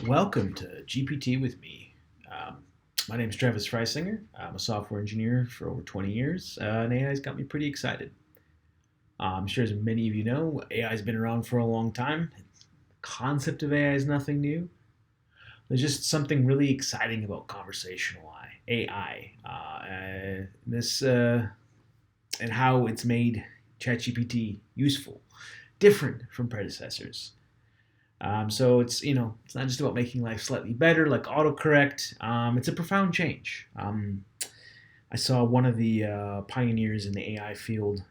Welcome to GPT with me. My name is Travis Freisinger. I'm a software engineer for over 20 years, and AI has got me pretty excited. I'm sure as many of you know, AI has been around for a long time. The concept of AI is nothing new. There's just something really exciting about conversational AI. And how it's made ChatGPT useful, different from predecessors. So it's not just about making life slightly better, like autocorrect. It's a profound change. I saw one of the pioneers in the AI field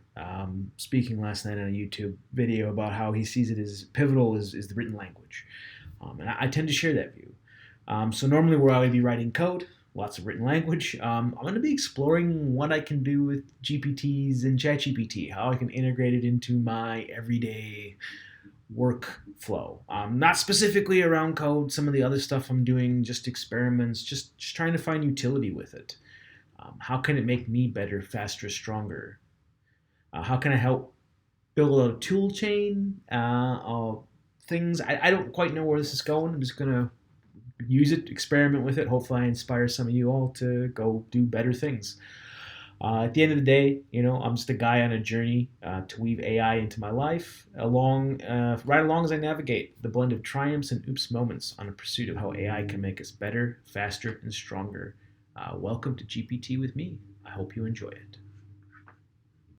speaking last night on a YouTube video about how he sees it as pivotal is the written language, and I tend to share that view. So normally, where I would be writing code, lots of written language, I'm going to be exploring what I can do with GPTs and ChatGPT, how I can integrate it into my everyday workflow. Not specifically around code. Some of the other stuff I'm doing, just experiments, just trying to find utility with it. How can it make me better, faster, stronger? How can I help build a tool chain of things? I don't quite know where this is going. I'm just gonna use it, experiment with it. Hopefully, I inspire some of you all to go do better things. At the end of the day, I'm just a guy on a journey to weave AI into my life, right along as I navigate the blend of triumphs and oops moments on a pursuit of how AI can make us better, faster, and stronger. Welcome to GPT with me. I hope you enjoy it.